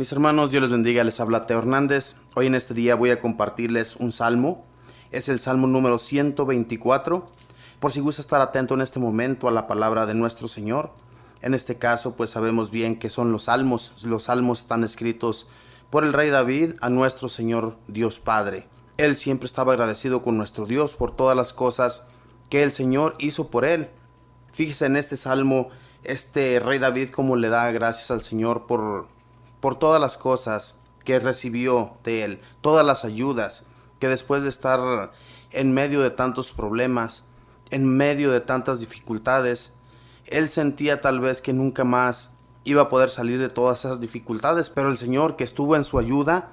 Mis hermanos, Dios les bendiga, les habla Teo Hernández. Hoy en este día voy a compartirles un salmo. Es el salmo número 124. Por si gusta estar atento en este momento a la palabra de nuestro Señor. En este caso, pues sabemos bien que son los salmos. Los salmos están escritos por el rey David a nuestro Señor Dios Padre. Él siempre estaba agradecido con nuestro Dios por todas las cosas que el Señor hizo por él. Fíjese en este salmo, este rey David cómo le da gracias al Señor por todas las cosas que recibió de él, todas las ayudas, que después de estar en medio de tantos problemas, en medio de tantas dificultades, él sentía tal vez que nunca más iba a poder salir de todas esas dificultades, pero el Señor, que estuvo en su ayuda,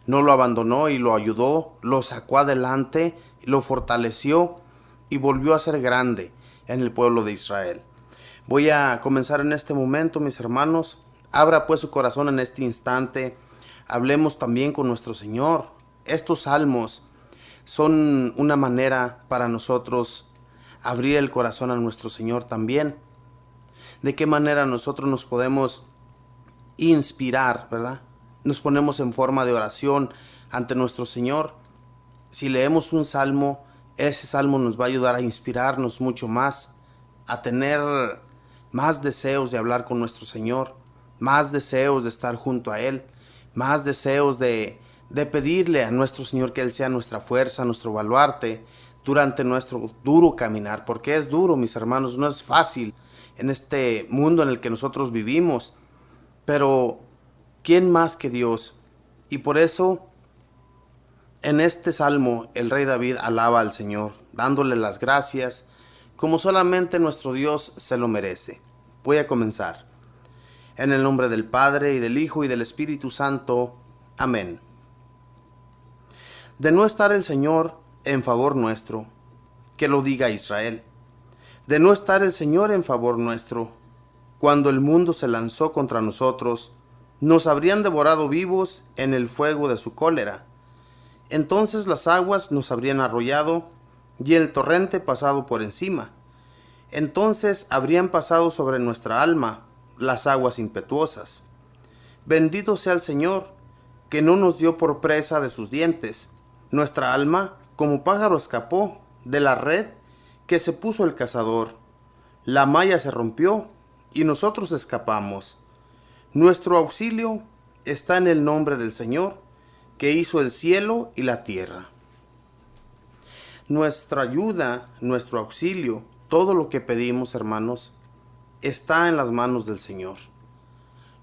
no lo abandonó y lo ayudó, lo sacó adelante, lo fortaleció y volvió a ser grande en el pueblo de Israel. Voy a comenzar en este momento, mis hermanos. Abra pues su corazón en este instante. Hablemos también con nuestro Señor. Estos salmos son una manera para nosotros abrir el corazón a nuestro Señor también. De qué manera nosotros nos podemos inspirar, ¿verdad? Nos ponemos en forma de oración ante nuestro Señor. Si leemos un salmo, ese salmo nos va a ayudar a inspirarnos mucho más, a tener más deseos de hablar con nuestro Señor, más deseos de estar junto a Él, más deseos de pedirle a nuestro Señor que Él sea nuestra fuerza, nuestro baluarte durante nuestro duro caminar, porque es duro, mis hermanos, no es fácil en este mundo en el que nosotros vivimos, pero ¿quién más que Dios? Y por eso en este salmo el rey David alaba al Señor, dándole las gracias como solamente nuestro Dios se lo merece. Voy a comenzar. En el nombre del Padre, y del Hijo, y del Espíritu Santo. Amén. De no estar el Señor en favor nuestro, que lo diga Israel. De no estar el Señor en favor nuestro, cuando el mundo se lanzó contra nosotros, nos habrían devorado vivos en el fuego de su cólera. Entonces las aguas nos habrían arrollado, y el torrente pasado por encima. Entonces habrían pasado sobre nuestra alma las aguas impetuosas. Bendito sea el Señor, que no nos dio por presa de sus dientes. Nuestra alma, como pájaro, escapó de la red que se puso el cazador. La malla se rompió y nosotros escapamos. Nuestro auxilio está en el nombre del Señor, que hizo el cielo y la tierra. Nuestra ayuda, nuestro auxilio, todo lo que pedimos, hermanos, está en las manos del Señor.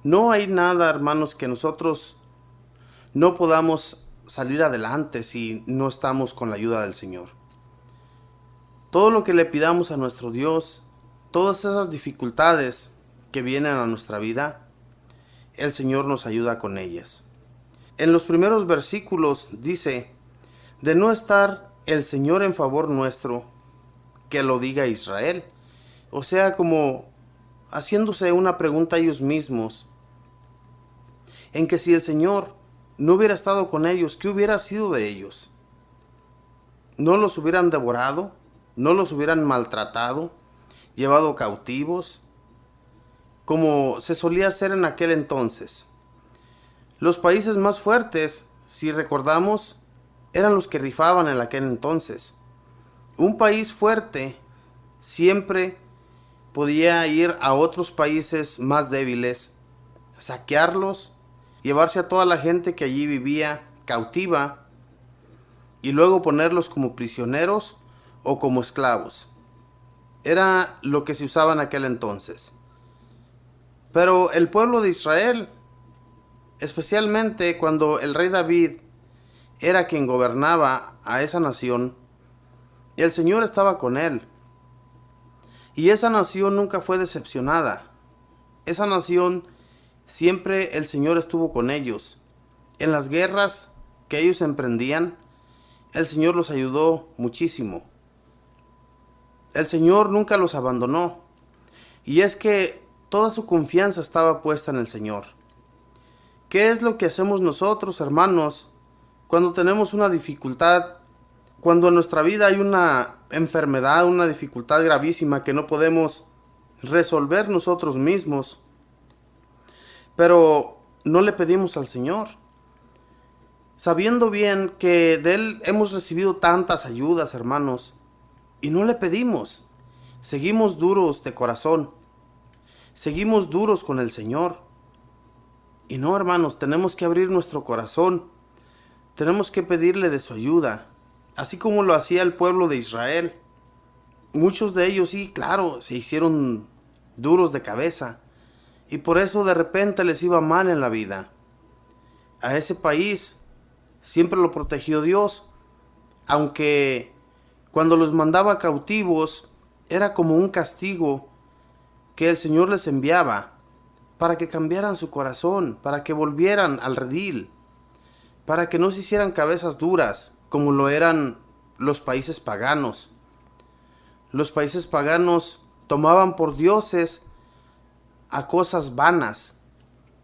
No hay nada, hermanos, que nosotros no podamos salir adelante si no estamos con la ayuda del Señor. Todo lo que le pidamos a nuestro Dios, todas esas dificultades que vienen a nuestra vida, el Señor nos ayuda con ellas. En los primeros versículos dice, de no estar el Señor en favor nuestro, que lo diga Israel. O sea, como haciéndose una pregunta a ellos mismos, en que si el Señor no hubiera estado con ellos, ¿qué hubiera sido de ellos? ¿No los hubieran devorado? ¿No los hubieran maltratado? ¿Llevado cautivos? Como se solía hacer en aquel entonces. Los países más fuertes, si recordamos, eran los que rifaban en aquel entonces. Un país fuerte siempre podía ir a otros países más débiles, saquearlos, llevarse a toda la gente que allí vivía cautiva y luego ponerlos como prisioneros o como esclavos. Era lo que se usaba en aquel entonces. Pero el pueblo de Israel, especialmente cuando el rey David era quien gobernaba a esa nación, el Señor estaba con él. Y esa nación nunca fue decepcionada. Esa nación siempre el Señor estuvo con ellos. En las guerras que ellos emprendían, el Señor los ayudó muchísimo. El Señor nunca los abandonó. Y es que toda su confianza estaba puesta en el Señor. ¿Qué es lo que hacemos nosotros, hermanos, cuando tenemos una dificultad? Cuando en nuestra vida hay una enfermedad, una dificultad gravísima que no podemos resolver nosotros mismos, pero no le pedimos al Señor, sabiendo bien que de Él hemos recibido tantas ayudas, hermanos, y no le pedimos. Seguimos duros de corazón, seguimos duros con el Señor. Y no, hermanos, tenemos que abrir nuestro corazón, tenemos que pedirle de su ayuda, así como lo hacía el pueblo de Israel. Muchos de ellos, sí, claro, se hicieron duros de cabeza, y por eso de repente les iba mal en la vida. A ese país siempre lo protegió Dios, aunque cuando los mandaba cautivos era como un castigo que el Señor les enviaba para que cambiaran su corazón, para que volvieran al redil, para que no se hicieran cabezas duras como lo eran los países paganos. Los países paganos tomaban por dioses a cosas vanas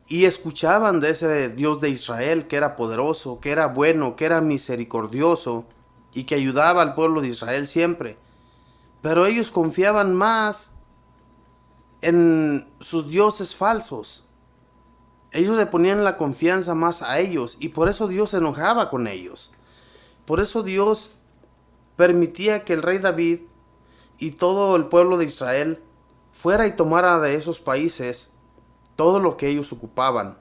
y escuchaban de ese Dios de Israel que era poderoso, que era bueno, que era misericordioso y que ayudaba al pueblo de Israel siempre. Pero ellos confiaban más en sus dioses falsos. Ellos le ponían la confianza más a ellos y por eso Dios se enojaba con ellos. Por eso Dios permitía que el rey David y todo el pueblo de Israel fuera y tomara de esos países todo lo que ellos ocupaban.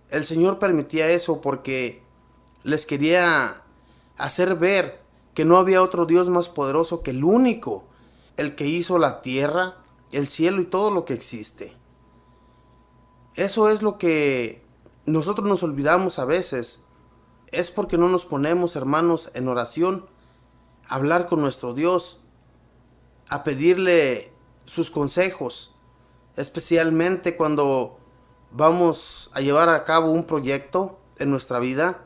El Señor permitía eso porque les quería hacer ver que no había otro Dios más poderoso que el único, el que hizo la tierra, el cielo y todo lo que existe. Eso es lo que nosotros nos olvidamos a veces. Es porque no nos ponemos, hermanos, en oración, a hablar con nuestro Dios, a pedirle sus consejos, especialmente cuando vamos a llevar a cabo un proyecto en nuestra vida.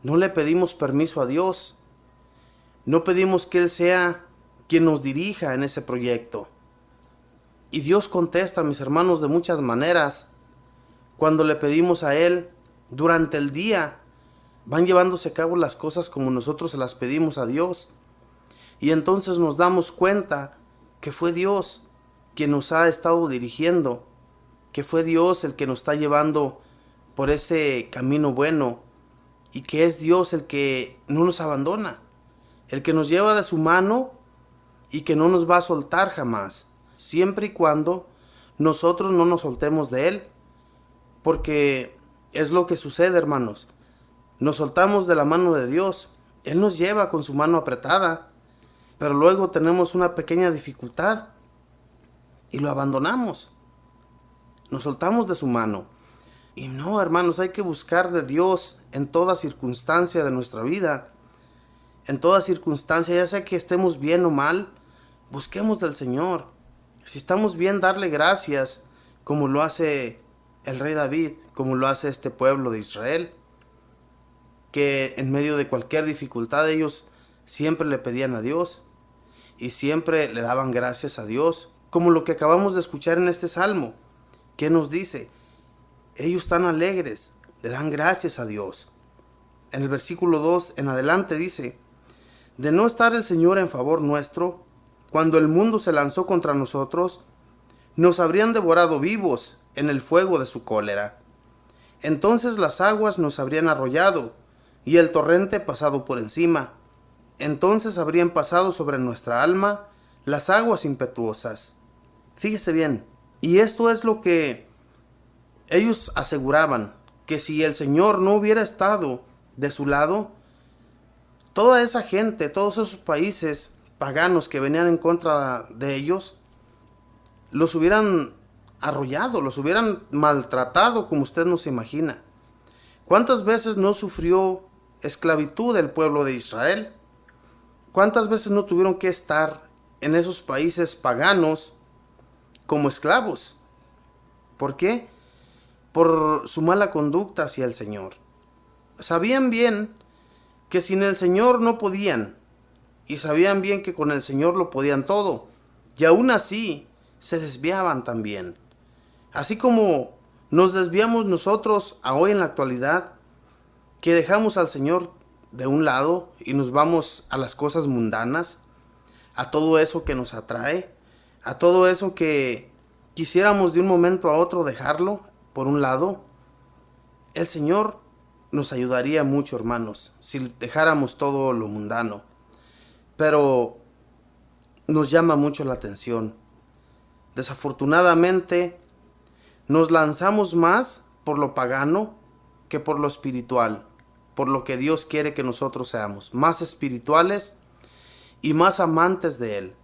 No le pedimos permiso a Dios, no pedimos que Él sea quien nos dirija en ese proyecto. Y Dios contesta, mis hermanos, de muchas maneras. Cuando le pedimos a Él durante el día, van llevándose a cabo las cosas como nosotros se las pedimos a Dios. Y entonces nos damos cuenta que fue Dios quien nos ha estado dirigiendo, que fue Dios el que nos está llevando por ese camino bueno, y que es Dios el que no nos abandona, el que nos lleva de su mano y que no nos va a soltar jamás, siempre y cuando nosotros no nos soltemos de Él, porque es lo que sucede, hermanos. Nos soltamos de la mano de Dios, Él nos lleva con su mano apretada, pero luego tenemos una pequeña dificultad y lo abandonamos. Nos soltamos de su mano. Y no, hermanos, hay que buscar de Dios en toda circunstancia de nuestra vida. En toda circunstancia, ya sea que estemos bien o mal, busquemos del Señor. Si estamos bien, darle gracias, como lo hace el rey David, como lo hace este pueblo de Israel, que en medio de cualquier dificultad ellos siempre le pedían a Dios y siempre le daban gracias a Dios, como lo que acabamos de escuchar en este salmo. ¿Qué nos dice? Ellos están alegres, le dan gracias a Dios. En el versículo 2 en adelante dice: de no estar el Señor en favor nuestro, cuando el mundo se lanzó contra nosotros, nos habrían devorado vivos en el fuego de su cólera. Entonces las aguas nos habrían arrollado y el torrente pasado por encima. Entonces habrían pasado sobre nuestra alma las aguas impetuosas. Fíjese bien, y esto es lo que ellos aseguraban, que si el Señor no hubiera estado de su lado, toda esa gente, todos esos países paganos que venían en contra de ellos, los hubieran arrollado, los hubieran maltratado como usted no se imagina. ¿Cuántas veces no sufrió esclavitud el pueblo de Israel? ¿Cuántas veces no tuvieron que estar en esos países paganos como esclavos? ¿Por qué? Por su mala conducta hacia el Señor. Sabían bien que sin el Señor no podían, y sabían bien que con el Señor lo podían todo, y aún así se desviaban también. Así como nos desviamos nosotros hoy en la actualidad, que dejamos al Señor de un lado y nos vamos a las cosas mundanas, a todo eso que nos atrae, a todo eso que quisiéramos de un momento a otro dejarlo, por un lado, el Señor nos ayudaría mucho, hermanos, si dejáramos todo lo mundano. Pero nos llama mucho la atención. Desafortunadamente, nos lanzamos más por lo pagano que por lo espiritual, por lo que Dios quiere que nosotros seamos, más espirituales y más amantes de Él,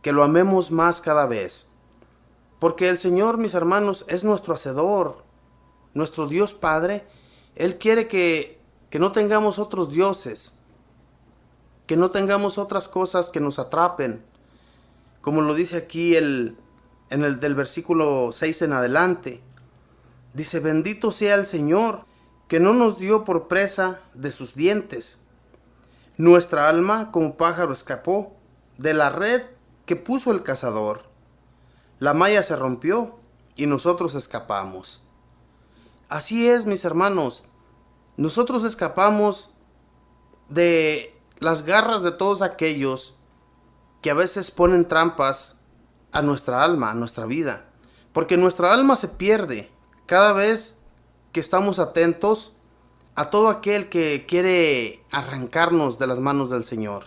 que lo amemos más cada vez. Porque el Señor, mis hermanos, es nuestro Hacedor, nuestro Dios Padre. Él quiere que no tengamos otros dioses, que no tengamos otras cosas que nos atrapen, como lo dice aquí en el del versículo 6 en adelante. Dice: bendito sea el Señor, que no nos dio por presa de sus dientes. Nuestra alma como pájaro escapó de la red que puso el cazador. La malla se rompió y nosotros escapamos. Así es, mis hermanos, nosotros escapamos de las garras de todos aquellos que a veces ponen trampas a nuestra alma, a nuestra vida, porque nuestra alma se pierde cada vez que estamos atentos a todo aquel que quiere arrancarnos de las manos del Señor.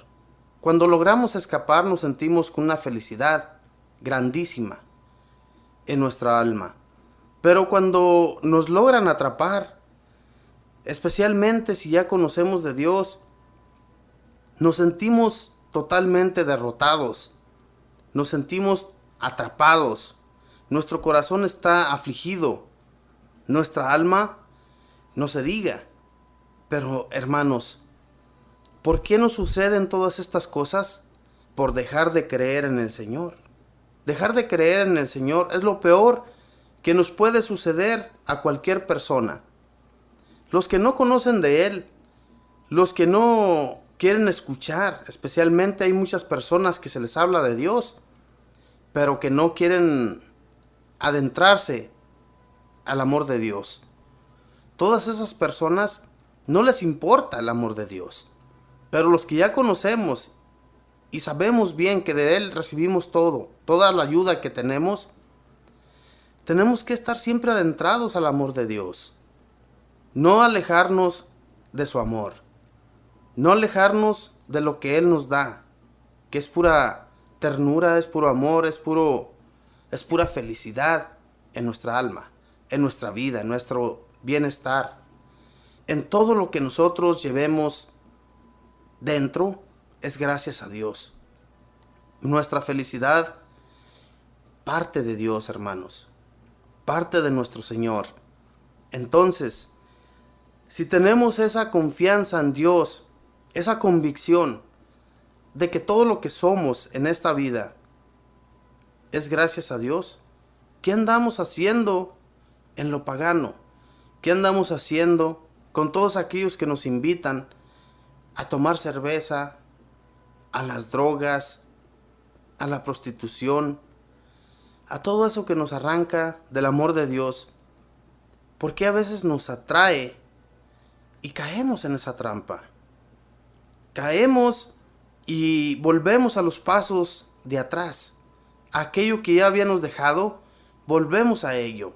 Cuando logramos escapar, nos sentimos con una felicidad grandísima en nuestra alma. Pero cuando nos logran atrapar, especialmente si ya conocemos de Dios, nos sentimos totalmente derrotados, nos sentimos atrapados, nuestro corazón está afligido, nuestra alma no se diga. Pero, hermanos, ¿por qué nos suceden todas estas cosas? Por dejar de creer en el Señor. Dejar de creer en el Señor es lo peor que nos puede suceder a cualquier persona. Los que no conocen de Él, los que no quieren escuchar, especialmente hay muchas personas que se les habla de Dios, pero que no quieren adentrarse al amor de Dios. Todas esas personas no les importa el amor de Dios. Pero los que ya conocemos y sabemos bien que de Él recibimos toda la ayuda que tenemos que estar siempre adentrados al amor de Dios. No alejarnos de su amor. No alejarnos de lo que Él nos da, que es pura ternura, es puro amor, es pura felicidad en nuestra alma, en nuestra vida, en nuestro bienestar. En todo lo que nosotros llevemos dentro es gracias a Dios. Nuestra felicidad parte de Dios, hermanos, parte de nuestro Señor. Entonces, si tenemos esa confianza en Dios, esa convicción de que todo lo que somos en esta vida es gracias a Dios, ¿qué andamos haciendo en lo pagano? ¿Qué andamos haciendo con todos aquellos que nos invitan a tomar cerveza, a las drogas, a la prostitución, a todo eso que nos arranca del amor de Dios? Porque a veces nos atrae y caemos en esa trampa. Caemos y volvemos a los pasos de atrás. Aquello que ya habíamos dejado, volvemos a ello.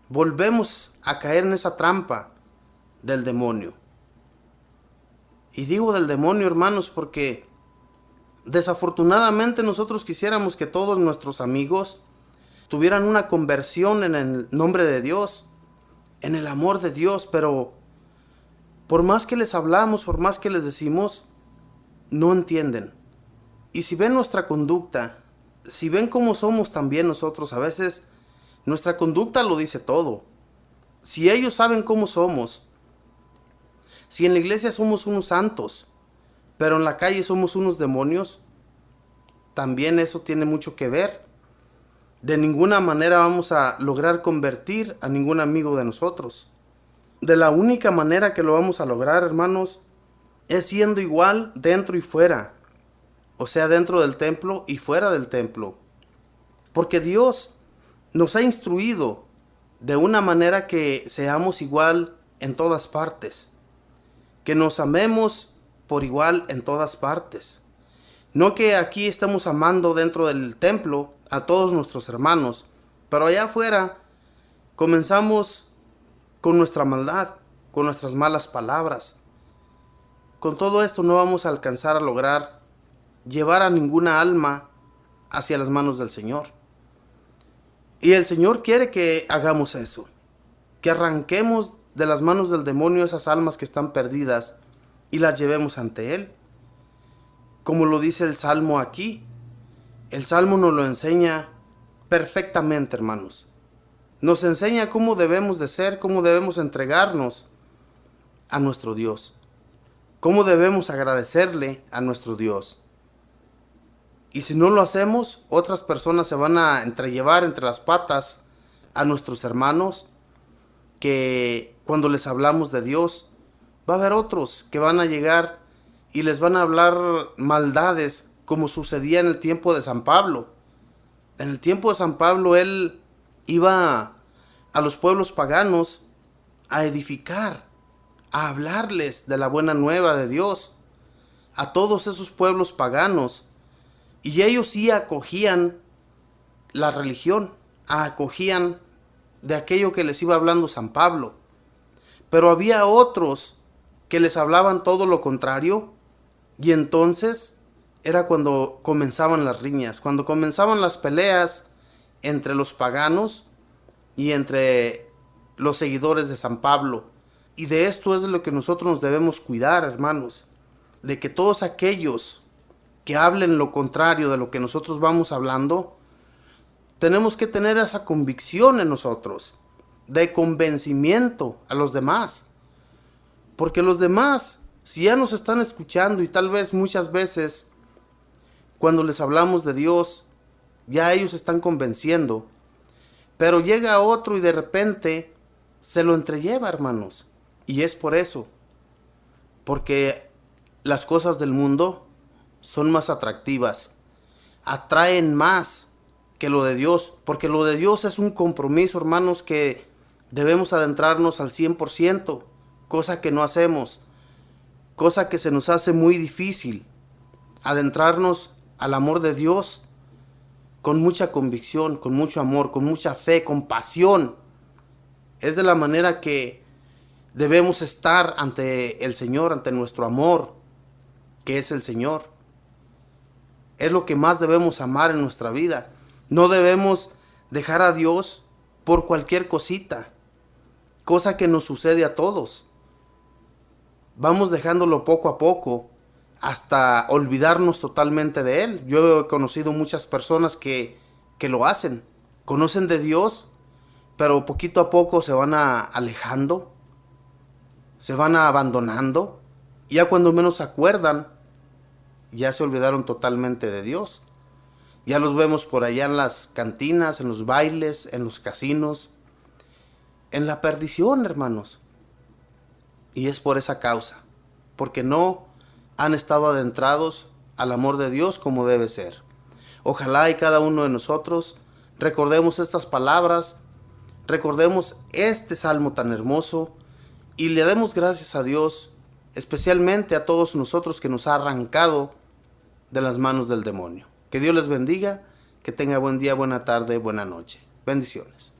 Volvemos a caer en esa trampa del demonio. Y digo del demonio, hermanos, porque desafortunadamente nosotros quisiéramos que todos nuestros amigos tuvieran una conversión en el nombre de Dios, en el amor de Dios, pero por más que les hablamos, por más que les decimos, no entienden. Y si ven nuestra conducta, si ven cómo somos también nosotros, a veces nuestra conducta lo dice todo. Si ellos saben cómo somos, si en la iglesia somos unos santos, pero en la calle somos unos demonios, también eso tiene mucho que ver. De ninguna manera vamos a lograr convertir a ningún amigo de nosotros. De la única manera que lo vamos a lograr, hermanos, es siendo igual dentro y fuera. O sea, dentro del templo y fuera del templo. Porque Dios nos ha instruido de una manera que seamos igual en todas partes. Que nos amemos por igual en todas partes. No que aquí estemos amando dentro del templo a todos nuestros hermanos, pero allá afuera Comenzamos con nuestra maldad, con nuestras malas palabras. Con todo esto no vamos a alcanzar a lograr llevar a ninguna alma hacia las manos del Señor. Y el Señor quiere que hagamos eso, que arranquemos de las manos del demonio esas almas que están perdidas y las llevemos ante Él. Como lo dice el Salmo aquí, el Salmo nos lo enseña perfectamente, hermanos. Nos enseña cómo debemos de ser, cómo debemos entregarnos a nuestro Dios, cómo debemos agradecerle a nuestro Dios. Y si no lo hacemos, otras personas se van a entrellevar entre las patas a nuestros hermanos, que cuando les hablamos de Dios, va a haber otros que van a llegar y les van a hablar maldades, como sucedía en el tiempo de San Pablo. En el tiempo de San Pablo, él iba a los pueblos paganos a edificar, a hablarles de la buena nueva de Dios, a todos esos pueblos paganos. Y ellos sí acogían la religión, acogían de aquello que les iba hablando San Pablo. Pero había otros que les hablaban todo lo contrario, y entonces era cuando comenzaban las riñas, cuando comenzaban las peleas entre los paganos y entre los seguidores de San Pablo. Y de esto es de lo que nosotros nos debemos cuidar, hermanos, de que todos aquellos que hablen lo contrario de lo que nosotros vamos hablando, tenemos que tener esa convicción en nosotros, de convencimiento a los demás. Porque los demás, si ya nos están escuchando y tal vez muchas veces cuando les hablamos de Dios, ya ellos están convenciendo, pero llega otro y de repente se lo entrelleva, hermanos. Y es por eso, porque las cosas del mundo son más atractivas, atraen más que lo de Dios, porque lo de Dios es un compromiso, hermanos, que debemos adentrarnos al 100%, cosa que no hacemos, cosa que se nos hace muy difícil, adentrarnos al amor de Dios con mucha convicción, con mucho amor, con mucha fe, con pasión. Es de la manera que debemos estar ante el Señor, ante nuestro amor, que es el Señor. Es lo que más debemos amar en nuestra vida. No debemos dejar a Dios por cualquier cosita, cosa que nos sucede a todos. Vamos dejándolo poco a poco hasta olvidarnos totalmente de Él. Yo he conocido muchas personas que lo hacen. Conocen de Dios, pero poquito a poco se van alejando, se van abandonando. Y ya cuando menos se acuerdan, ya se olvidaron totalmente de Dios. Ya los vemos por allá en las cantinas, en los bailes, en los casinos, en la perdición, hermanos. Y es por esa causa, porque no han estado adentrados al amor de Dios como debe ser. Ojalá y cada uno de nosotros recordemos estas palabras, recordemos este salmo tan hermoso y le demos gracias a Dios, especialmente a todos nosotros que nos ha arrancado de las manos del demonio. Que Dios les bendiga, que tenga buen día, buena tarde, buena noche. Bendiciones.